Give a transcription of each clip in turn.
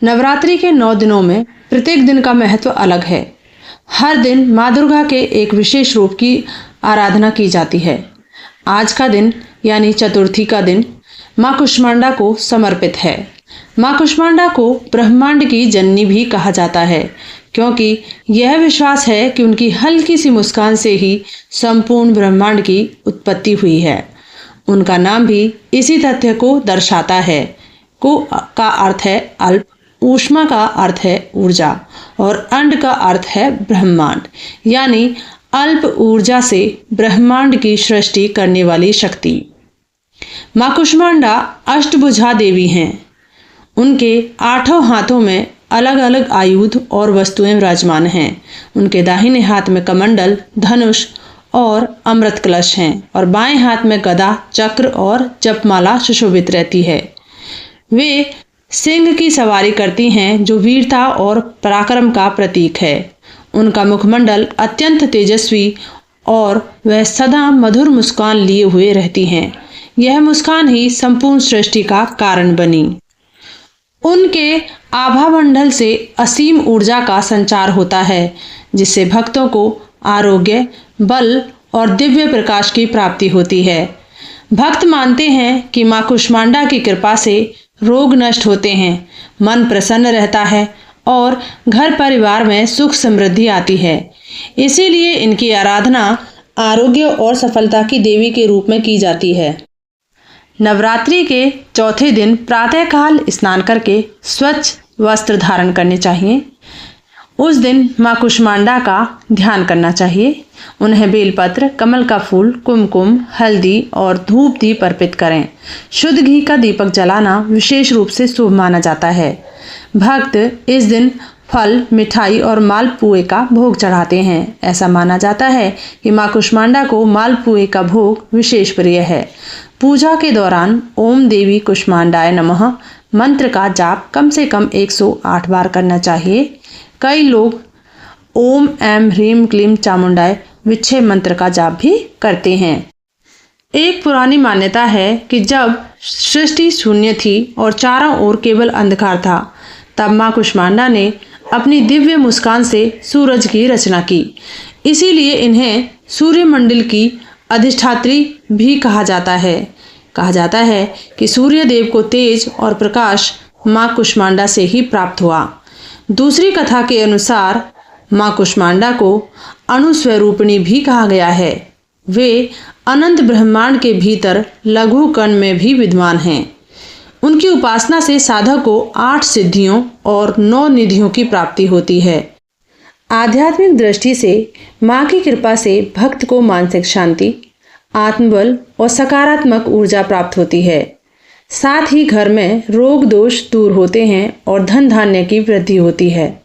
नवरात्रि के 9 दिनों में प्रत्येक दिन का महत्व अलग है। हर दिन माँ दुर्गा के एक विशेष रूप की आराधना की जाती है। आज का दिन यानी चतुर्थी का दिन माँ कुष्मांडा को समर्पित है। माँ कुष्मांडा को ब्रह्मांड की जननी भी कहा जाता है, क्योंकि यह विश्वास है कि उनकी हल्की सी मुस्कान से ही संपूर्ण ब्रह्मांड की उत्पत्ति हुई है। उनका नाम भी इसी तथ्य को दर्शाता है। को का अर्थ है अल्प, ऊष्मा का अर्थ है ऊर्जा और अंड का अर्थ है ब्रह्मांड, यानी अल्प ऊर्जा से ब्रह्मांड की सृष्टि करने वाली शक्ति। माँ कुष्मांडा अष्टभुजा देवी हैं। उनके 8 हाथों में अलग अलग आयुध और वस्तुएं विराजमान हैं। उनके दाहिने हाथ में कमंडल, धनुष और अमृत कलश हैं और बाएं हाथ में गदा, चक्र और जपमाला सुशोभित रहती है। वे सिंह की सवारी करती हैं, जो वीरता और पराक्रम का प्रतीक है। उनका मुखमंडल अत्यंत तेजस्वी और वह सदा मधुर मुस्कान लिए हुए रहती हैं। यह मुस्कान ही संपूर्ण सृष्टि का कारण बनी। उनके आभा मंडल से असीम ऊर्जा का संचार होता है, जिससे भक्तों को आरोग्य, बल और दिव्य प्रकाश की प्राप्ति होती है। भक्त मानते हैं कि माँ कुष्मांडा की कृपा से रोग नष्ट होते हैं, मन प्रसन्न रहता है और घर परिवार में सुख समृद्धि आती है। इसीलिए इनकी आराधना आरोग्य और सफलता की देवी के रूप में की जाती है। नवरात्रि के चौथे दिन प्रातःकाल स्नान करके स्वच्छ वस्त्र धारण करने चाहिए। उस दिन माँ कुष्मांडा का ध्यान करना चाहिए। उन्हें बेलपत्र, कमल का फूल, कुमकुम, हल्दी और धूप दीप अर्पित करें। शुद्ध घी का दीपक जलाना विशेष रूप से शुभ माना जाता है। भक्त इस दिन फल, मिठाई और मालपुए का भोग चढ़ाते हैं। ऐसा माना जाता है कि माँ कुष्मांडा को मालपुए का भोग विशेष प्रिय है। पूजा के दौरान ओम देवी कुष्मांडाय नमः मंत्र का जाप कम से कम 108 बार करना चाहिए। कई लोग ओम ऐं ह्रीं क्लीं चामुंडाय विच्छेद मंत्र का जाप भी करते हैं। एक पुरानी मान्यता है कि जब सृष्टि शून्य थी और चारों ओर केवल अंधकार था, तब माँ कुष्मांडा ने अपनी दिव्य मुस्कान से सूरज की रचना की। इसीलिए इन्हें सूर्यमंडल की अधिष्ठात्री भी कहा जाता है। कहा जाता है कि सूर्य देव को तेज और प्रकाश माँ कुष्मांडा से ही प्राप्त हुआ। दूसरी कथा के अनुसार माँ कुष्मांडा को अणुस्वरूपिणी भी कहा गया है। वे अनंत ब्रह्मांड के भीतर लघु कण में भी विद्यमान हैं। उनकी उपासना से साधक को 8 सिद्धियों और 9 निधियों की प्राप्ति होती है। आध्यात्मिक दृष्टि से माँ की कृपा से भक्त को मानसिक शांति, आत्मबल और सकारात्मक ऊर्जा प्राप्त होती है। साथ ही घर में रोग दोष दूर होते हैं और धन धान्य की वृद्धि होती है।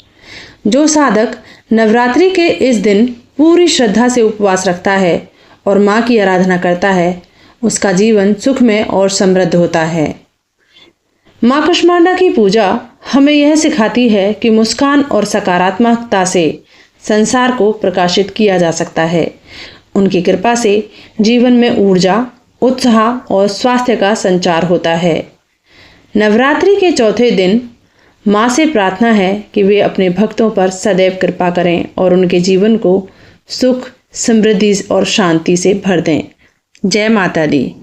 जो साधक नवरात्रि के इस दिन पूरी श्रद्धा से उपवास रखता है और माँ की आराधना करता है, उसका जीवन सुखमय और समृद्ध होता है। माँ कुष्मांडा की पूजा हमें यह सिखाती है कि मुस्कान और सकारात्मकता से संसार को प्रकाशित किया जा सकता है। उनकी कृपा से जीवन में ऊर्जा, उत्साह और स्वास्थ्य का संचार होता है। नवरात्रि के चौथे दिन माँ से प्रार्थना है कि वे अपने भक्तों पर सदैव कृपा करें और उनके जीवन को सुख, समृद्धि और शांति से भर दें। जय माता दी।